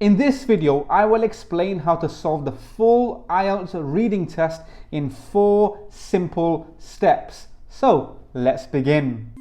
In this video, I will explain how to solve the full IELTS reading test in 4 simple steps. So, let's begin.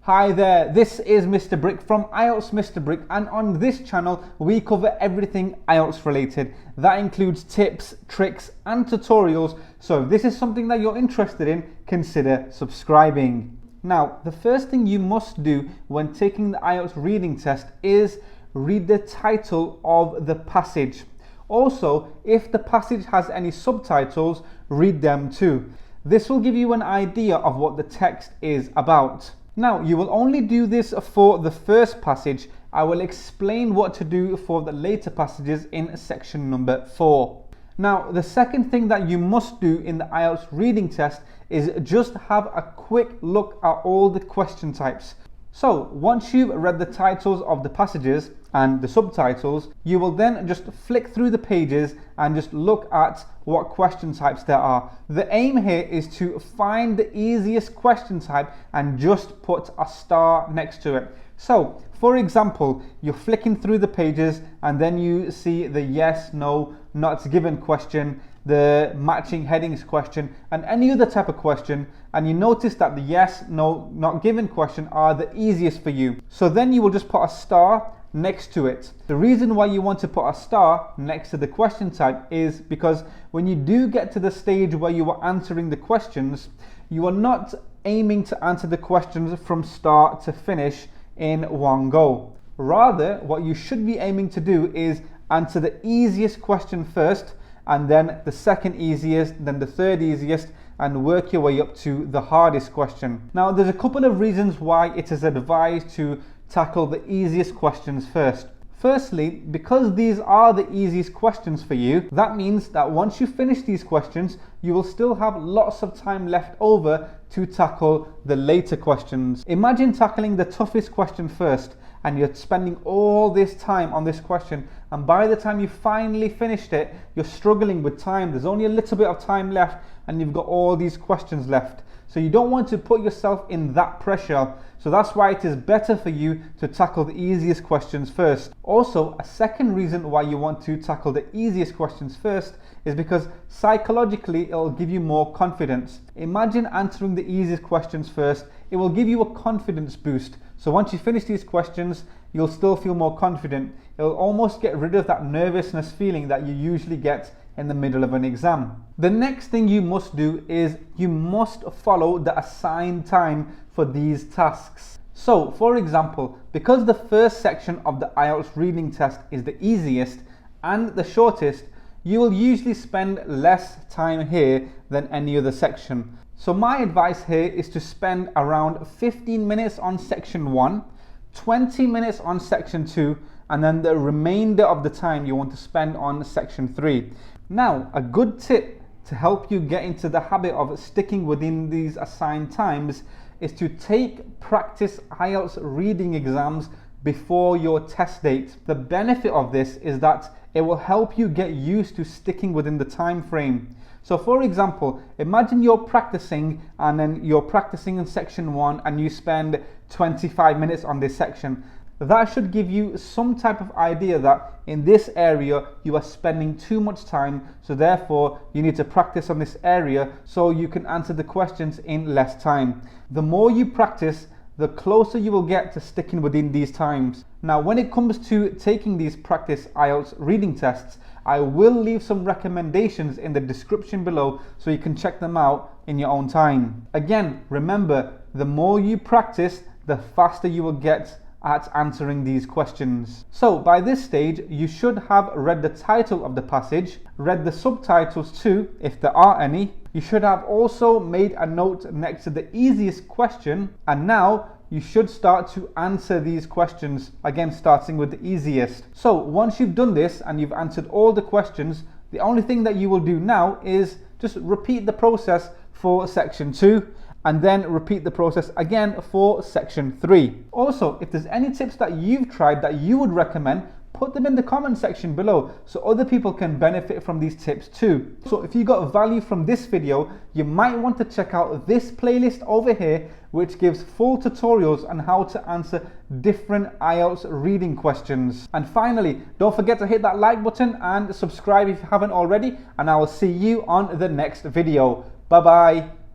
Hi there, this is Mr. Brick from IELTS Mr. Brick, and on this channel we cover everything IELTS related. That includes tips, tricks and tutorials, so if this is something that you're interested in, consider subscribing. Now, the first thing you must do when taking the IELTS reading test is read the title of the passage. Also, if the passage has any subtitles, read them too. This will give you an idea of what the text is about. Now, you will only do this for the first passage. I will explain what to do for the later passages in section number 4. Now, the second thing that you must do in the IELTS reading test is just have a quick look at all the question types. So, once you've read the titles of the passages and the subtitles, you will then just flick through the pages and just look at what question types there are. The aim here is to find the easiest question type and just put a star next to it. So, for example, you're flicking through the pages and then you see the yes, no, not given question, the matching headings question, and any other type of question, and you notice that the yes, no, not given question are the easiest for you. So then you will just put a star next to it. The reason why you want to put a star next to the question type is because when you do get to the stage where you are answering the questions, you are not aiming to answer the questions from start to finish in one go. Rather, what you should be aiming to do is answer the easiest question first, and then the second easiest, then the third easiest, and work your way up to the hardest question. Now, there's a couple of reasons why it is advised to tackle the easiest questions first. Firstly, because these are the easiest questions for you, that means that once you finish these questions, you will still have lots of time left over to tackle the later questions. Imagine tackling the toughest question first, and you're spending all this time on this question, and by the time you finally finished it, you're struggling with time. There's only a little bit of time left and you've got all these questions left. So you don't want to put yourself in that pressure. So that's why it is better for you to tackle the easiest questions first. Also, a second reason why you want to tackle the easiest questions first is because psychologically it'll give you more confidence. Imagine answering the easiest questions first. It will give you a confidence boost. So once you finish these questions, you'll still feel more confident. It'll almost get rid of that nervousness feeling that you usually get in the middle of an exam. The next thing you must do is you must follow the assigned time for these tasks. So, for example, because the first section of the IELTS reading test is the easiest and the shortest, you will usually spend less time here than any other section. So my advice here is to spend around 15 minutes on section 1, 20 minutes on section 2, and then the remainder of the time you want to spend on section 3. Now, a good tip to help you get into the habit of sticking within these assigned times is to take practice IELTS reading exams before your test date. The benefit of this is that it will help you get used to sticking within the time frame. So for example, imagine you're practicing and then you're practicing in section 1 and you spend 25 minutes on this section. That should give you some type of idea that in this area you are spending too much time, so therefore you need to practice on this area so you can answer the questions in less time. The more you practice, the closer you will get to sticking within these times. Now, when it comes to taking these practice IELTS reading tests, I will leave some recommendations in the description below so you can check them out in your own time. Again, remember, the more you practice, the faster you will get at answering these questions. So by this stage, you should have read the title of the passage, read the subtitles too, if there are any. You should have also made a note next to the easiest question, and now you should start to answer these questions, again starting with the easiest. So once you've done this and you've answered all the questions, the only thing that you will do now is just repeat the process for section 2, and then repeat the process again for section 3. Also, if there's any tips that you've tried that you would recommend, put them in the comment section below so other people can benefit from these tips too. So if you got value from this video, you might want to check out this playlist over here, which gives full tutorials on how to answer different IELTS reading questions. And finally, don't forget to hit that like button and subscribe if you haven't already, and I will see you on the next video. Bye bye.